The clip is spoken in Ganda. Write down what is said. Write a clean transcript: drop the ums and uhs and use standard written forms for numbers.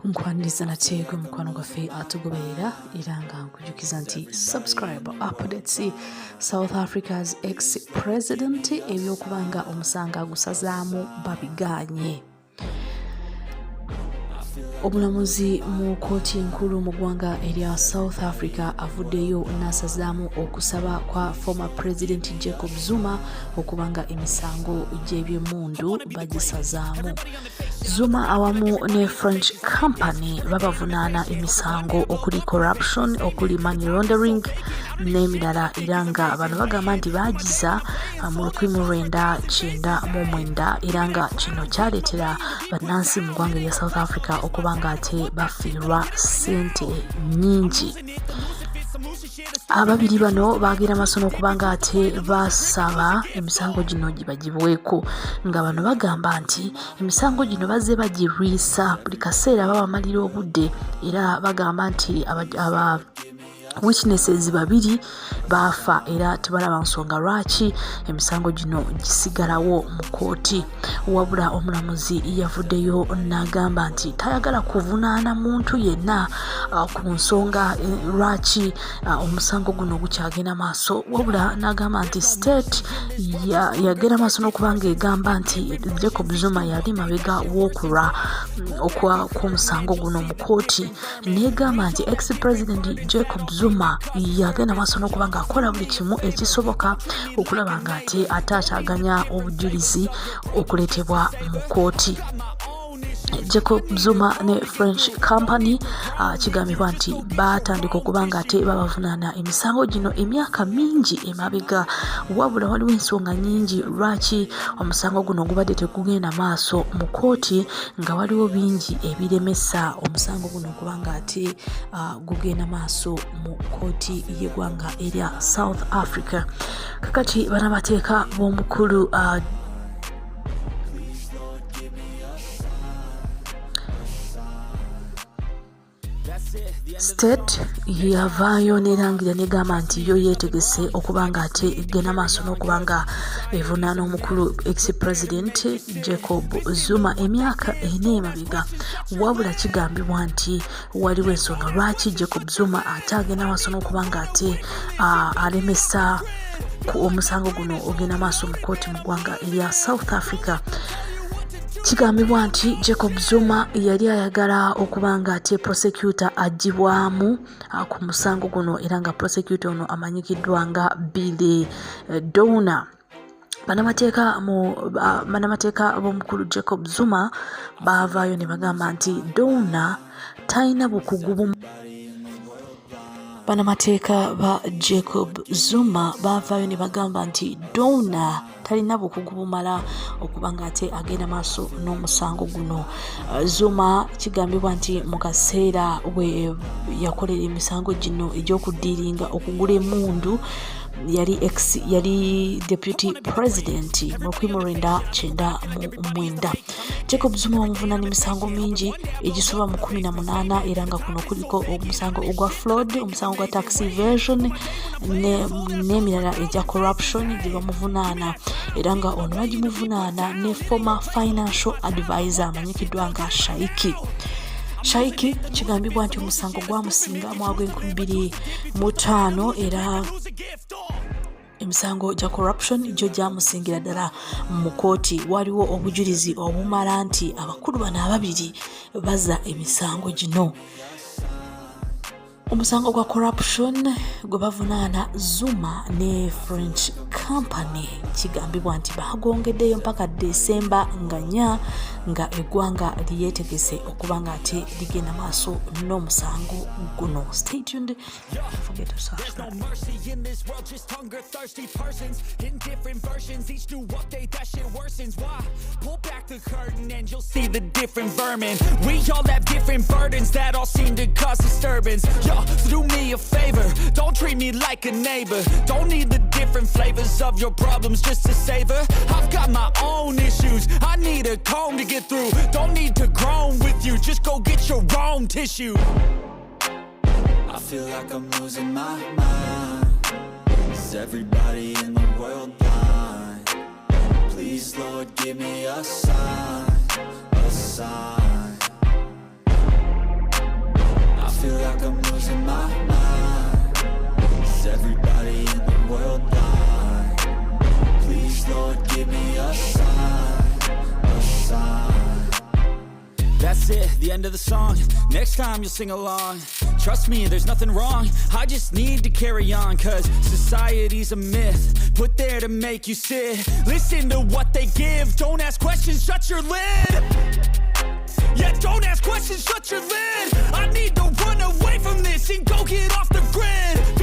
nkwaniriza nate gwe mukwano gwaffe atugoberera era nga nkujukiza nti subscribe updates South Africa's ex-president ebyokubanga omusanga agusazaamu babiganye. Omulamuzi mu kooti enkulu mu ggwanga erya South Africa avuddeyo n'asazaamu okusaba kwa former president Jacob Zuma okubanga emisango gy'ebyemmundu bagisazaamu. Zuma awamu ne French company babavunaana emisango okuli corruption, okuli money laundering n'emirala era nga bano bagamba nti baagiza mu 1999 era nga kino kyaleetera bannansi mu ggwanga erya South Africa okubanga ate bafiirwa ssente nnyingi. Ababiri bano baagera maaso n'okubanga ate basaba emisango gino gibagibweko nga bano bagamba nti emisango gino bazze bagirwisa buli kaseera babamalira obudde era bagamba nti witnesses babiri baafa era tebalaba nsonga lwaki emisango gino gisigalawo mu kooti. Wabula omulamuzi yavuddeyo n'agamba nti tayagala kuvunaana muntu yenna ku nsonga lwaki omusango guno gukyagenda maaso, wabula n'agamba nti state yagenda maaso n'okubanga egamba nti Jacob Zuma yali mabega w'okulwa kw'omusango guno mu kooti, n'egamba nti ex-president Jacob Zuma yagenda maaso n'okubanga akola buli kimu ekisoboka okulaba nga ate atakyaganya obujulizi okuleetebwa mu kooti. Jacob Zuma ne French company kigambibwa nti baatandika okubanga ate babavunaana emisango gino emyaka mingi emabega, wabula waliwo ensonga nyingi lwaki omusango guno gubadde tegugenda maaso mu kooti nga waliwo bingi ebiremesa omusango guno okubanga ate gugenda maaso mu kooti y'eggwanga erya South Africa. Kakati bannamateeka b'omukulu state yavaayo nerangira negamba nti yo yeetegese okubanga ate egenda maaso n'okubanga evunaana omukulu ex-president Jacob Zuma emyaka 4 emabega, wabula kigambibwa nti waliwo ensonga lwaki Jacob Zuma ate agenda maaso n'okubanga ate alemesa ku omusango guno ogenda maaso mu kooti mu ggwanga erya South Africa. Kigambibwa nti Jacob Zuma yali ayagala okubanga ate prosecutor agibwamu ku musango guno era nga prosecutor ono amanyikiddwa nga Billy Downer. Bannamateeka b'omukulu Jacob Zuma baavaayo ne bagamba nti Downer talina bukugu Bannamateeka ba Jacob Zuma baavaayo ne bagamba nti Downer talina bukugu bumala okubanga ate agenda maaso n'omusango guno. Zuma kigambibwa nti mu kaseera we yakolera emisango gino egy'okudiiringa okugula emmundu yali deputy president mu 1999. Jacob Zuma wamuvunaana emisango mingi egisoba mu 18 era nga kuno kuliko omusango ogwa fraud, omusango gwa tax evasion n'emirala egya corruption gye bamuvunaana era nga ono bagimuvunaana ne former financial advisor amanyikiddwa nga Shaiki kigambibwa nti omusango gwamusinga mu 2005 era emisango gya corruption gyo gyamusingira ddala mu kooti. Waliwo obujulizi obumala nti abakulu bano ababiri bazza emisango gino. Omusango gwa corruption gwe bavunaana Zuma ne French company kigambibwa nti bagongeddeyo mpaka December nga 4 nga eggwanga lyetegese okubanga ate ligenda maaso n'omusango guno. Stay tuned. Don't forget to subscribe. See the different vermin. We all have different burdens that all seem to cause disturbance. Yo, so do me a favor, don't treat me like a neighbor. Don't need the different flavors of your problems just to savor. I've got my own issues, I need a comb to get through. Don't need to groan with you, just go get your own tissue. I feel like I'm losing my mind. Is everybody in the world blind? Please, Lord, give me a sign, a sign. I'm losing my mind. Is everybody in the world blind? Please, Lord, give me a sign, a sign. That's it, the end of the song. Next time you'll sing along. Trust me, there's nothing wrong. I just need to carry on, cause society's a myth put there to make you sit. Listen to what they give. Don't ask questions, shut your lid. Yeah, don't ask questions, shut your lid. I need to run away from this and go get off the grid.